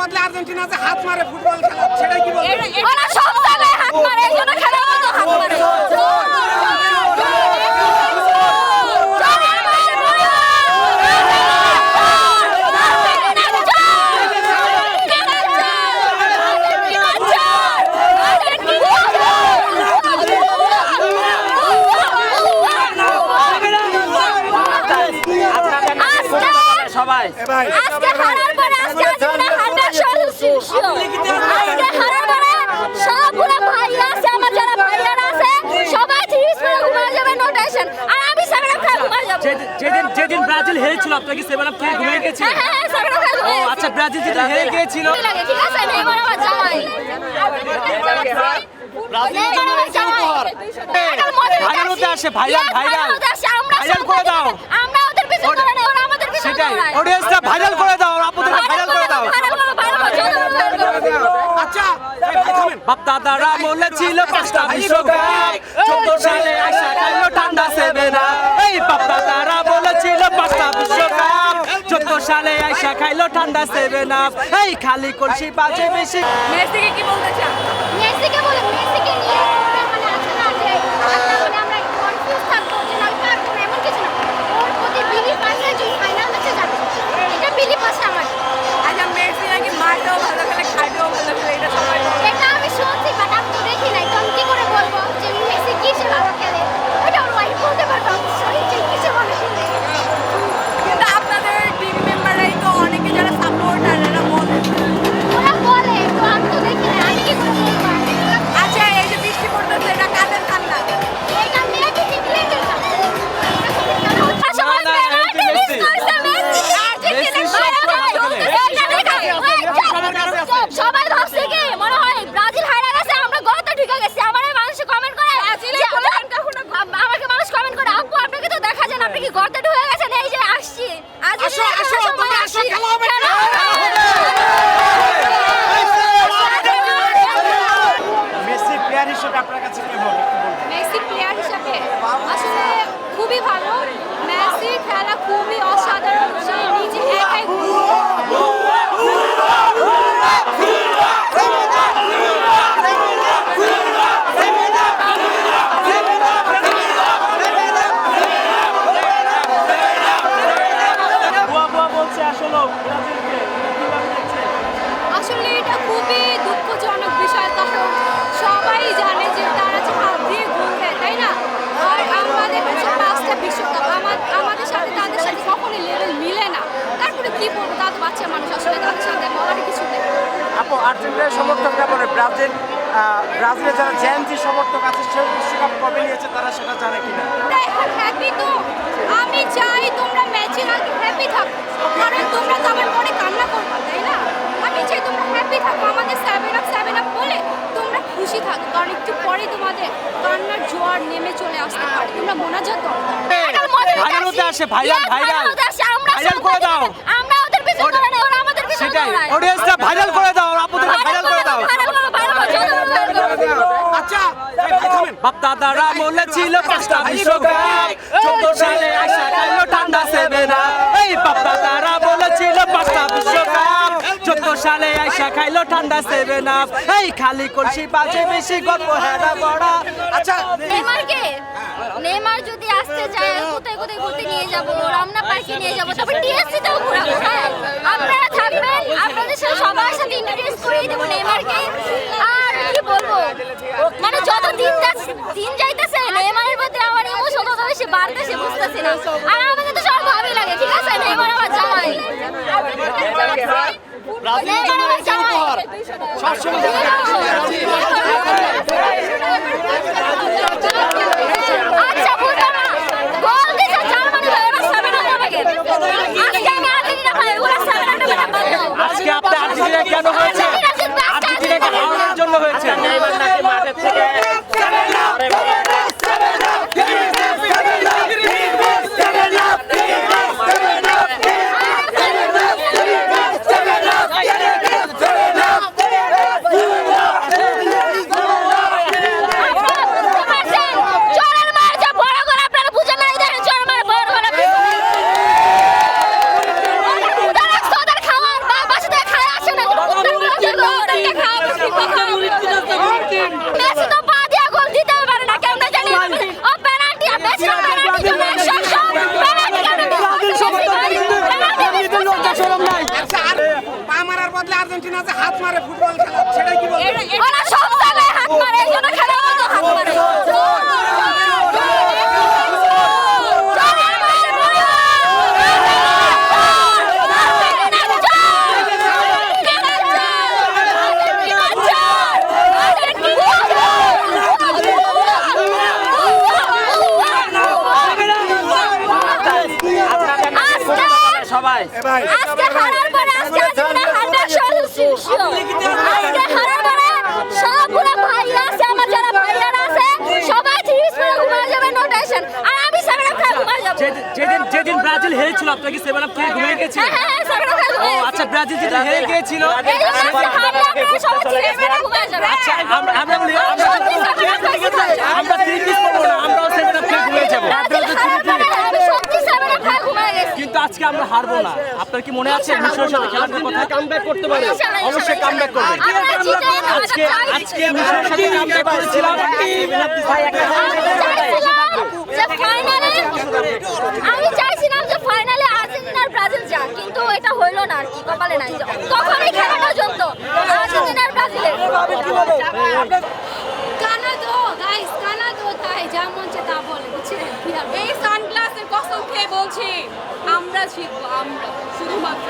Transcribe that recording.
বদলে আর্জেন্টিনা যে হাত মারে ফুটবল খেলা সেটাই কি বলবেন? ওরা সব জায়গায় হাত মারে, এই জন্য খেলার মতো হাত মারে। সবাই আজকে হারার পরে আজকে জীবনে হারার সবগুলো ভাইয়া আছে, আমার যারা ভাইয়ারা আছে সবাই 3 স্পেলে ঘুমায় যাবে, নো টেনশন। আর আমি 7 আপ খাই ঘুমায় যাব। যেদিন ব্রাজিল হেরেছিল আপনি কি 7 আপ খেয়ে ঘুমিয়ে গেছিলেন? হ্যাঁ 7 আপ খাই ঘুমায়। আচ্ছা ব্রাজিল যেটা হেরে গিয়েছিল ঠিক আছে, নেইমার আমার জামাই। ভাইরালতে আসে ভাইরাল করে দাও। আমরা ওদের পিছনে করে না, ওরা আমাদের পিছনে সেটাই করে। অডিয়েন্সটা ভাইরাল করে দাও, আপুদেরকে ভাইরাল করে দাও। আচ্ছা ভাই থামেন। বাপ দাদারা বলেছিল 5টা বিশ্বকাপ, 14 সালে আশা খাইলো ঠান্ডা 7 আপ। এই বাপ দাদারা বলেছিল 5টা বিশ্বকাপ, 14 সালে আশা খাইলো ঠান্ডা 7 আপ। এই খালি কলসি বাজে বেশি। মেসিকে কি বলতে চান? মেসিকে বলে, মেসিকে নিয়ে মানে আছে না যে আমরা কনফিউজ থাকবো যে না পারবো না, এমন কিছু না। ওর প্রতি বিলিভ আছে যে ফাইনাল ম্যাচে যাবে, এটা বিলিভ আছে আমার। আচ্ছা মেসি নাকি মারতেও ভালো খেলে, খাইতেও ভালো খেলে, এটা সবাই বলে। এটা আমি শুনছি, বাট আমি তো দেখি নাই, তো আমি কি করে বলবো যে মেসি কিসে ভালো খেলে? ওটা ওর ওয়াইফ বলতে পারবে অবশ্যই যে কিসে ভালো খেলে। কিন্তু আপনাদের টিম মেম্বাররাই তো অনেকে যারা সাপোর্টার এরা বলে, ওরা বলে, তো আমি তো দেখি না, আমি কি করে বলবো? আচ্ছা এই যে বৃষ্টি পড়তেছে, এটা কাদের কান্না? এটা মেয়েকে টিকলেটের কান্না। সবাই ভাবছে কি মনে হয় ব্রাজিল হারা গেছে, আমরা গর্তে ঢুকে গেছি। আমার মানুষ কমেন্ট করে, আমাকে মানুষ কমেন্ট করে, আপু আপনাকে তো দেখা যায় না, আপনি কি গর্তে ঢুকে গেছেন? এই যে আসছি, আসো আসো তোমরা আসো, খেলা হবে। মেসি প্লেয়ার হিসেবে আপনার কাছে কেমন একটু বলবেন? মেসি প্লেয়ার হিসাবে আসলে খুবই ভালো। মেসি খেলা খুবই অসাধারণ, সে নিজে একাই বলছে আসলে ব্রাজিলকে কিভাবে দেখছে? আসলে এটা খুবই দুঃখজনক বিষয়, কারণ সবাই জানে যে তারা যে হাত দিয়ে গোল দেয়, তাই না? আর আমাদের হচ্ছে 5টা বিশ্বকাপ, আমাদের সাথে তাদের সাথে কখনোই লেভেল মিলে না। তারপরে কি বলবো, তাদের বাচ্চা মানুষ, আসলে তাদের সাথে বলার কিছু নেই। আপু আর্জেন্টিনার সমর্থকরা বলে ব্রাজিলের যারা জেনজি সমর্থক আছে সেই বিশ্বকাপ কবে নিয়েছে তারা সেটা জানে কিনা? তোমরা এখন হ্যাপি তো? আমি চাই তোমরা ম্যাচের আগে হ্যাপি থাকো, কারণ তোমরা তো আবার পরে কান্না করবে, তাই না? আমি চাই তোমরা হ্যাপি থাকো, আমাদের 7 আপ বলে তোমরা খুশি থাকো, কারণ একটু পরে তোমাদের কান্নার জোয়ার নেমে চলে আসতে পারে। তোমরা মোনাজাত করো। ভাইরালতে আসে ভাইরাল করে দাও। আমরা ওদের পিছনে করে না, ওরা আমাদের পিছনে সেটাই করে। অডিয়েন্সটা ভাইরাল করে দাও, আপুদেরকে ভাইরাল করে দাও। আচ্ছা ভাই থামেন। বাপ দাদারা বলেছিল 5টা বিশ্বকাপ, 14 সালে আশা খাইলো ঠান্ডা 7 আপ। এই বাপ দাদারা বলেছিল 5টা বিশ্বকাপ, 14 সালে আশা খাইলো ঠান্ডা 7 আপ। এই খালি কলসি বাজে বেশি, গল্প হেরা বড়া। আচ্ছা নেইমার যদি আসতে চায়, কোথায় কোথায় ঘুরতে নিয়ে যাবো, রমনা পার্কে নিয়ে যাবো, তারপর টিএসসি তেও ঘোরাবো। হ্যাঁ আপনারা থাকবেন, আপনাদের সাথে সবার সাথে ইন্ট্রোডিউস করিয়ে দেবো নেইমারকে। আর কি বলবো, মানে যত দিন যাইতেছে নেইমারের প্রতি আমার ইমোশন তত বেশি বাড়তেছে, বুঝতেছি না। আর আমাকে তো সব ভালোই লাগে, ঠিক আছে? নেইমার আমার জামাই, নেইমার আমার জামাই সবসময়। আচ্ছা বুঝলাম না, গোল দিছে জার্মানি ভাই, ওরা 7 আপ হবে কেন? আজকে আমি আর্জেন্টিনা ভাই, ওরা 7 আপ হবে না। আজকে আপনি আর্জেন্টিনা কেন হয়েছে? আর্জেন্টিনাকে হারানোর জন্য হয়েছে। নেইমার নাকি মাঠের থেকে খেলার বদলে আর্জেন্টিনা যে হাত মারে ফুটবল খেলা সেটাই কি বলবেন? ওরা সব জায়গায় হাত মারে, এই জন্য খেলার মতো হাত মারে। সবাই আজকে হারার পরে আজকে আর্জেন্টিনা 100% আজকে হারার পরে সবগুলো ভাইয়া আছে, আমার যারা ভাইয়ারা আছে সবাই থ্রিস পরে ঘুমায় যাবে, নো টেনশন। আর আমি সেভেন আপ খাই ঘুমায় যাব। যেদিন ব্রাজিল হেরেছিল আপনাকে সেভেন আপ খেয়ে ঘুমিয়ে গেছে? হ্যাঁ সেভেন আপ খাই ঘুমায়। আচ্ছা ব্রাজিল যেদিন হেরে গিয়েছিল এই জন্য আজকে হারলে আপনারা সবাই থ্রিস পরে ঘুমায় যাবে। আচ্ছা আমরা বলি আমরা 3 পিস পাবো না, আমরাও সেভেন আপ খেয়ে ঘুমিয়ে যাবো। ব্রাজিল হারার পরে আমি সত্যি সেভেন আপ খাই ঘুমায় গেছি। কিন্তু আজকে আমরা হারবো না। আপনার কি মনে আছে মিশরের সাথে খেলার কথা? কামব্যাক করতে পারে, অবশ্যই কামব্যাক করবে। আমরা জিতে আজকে মিশরের সাথে কামব্যাক করেছিলাম। আমি চাইছিলাম যে ফাইনালে আর্জেন্টিনা আর ব্রাজিল যাক, কিন্তু এটা হইলো না আর কি, কপালে নাই। তখনই খেলাটা জমতো আর্জেন্টিনা আর ব্রাজিলের। কানাডো গাইস, কানাডো তাই যা মন চায় তা বলে, বুঝছেন? এই সানগ্লাসের কসম খেয়ে বলছি আমরা জিতবো, আমরা শুধুমাত্র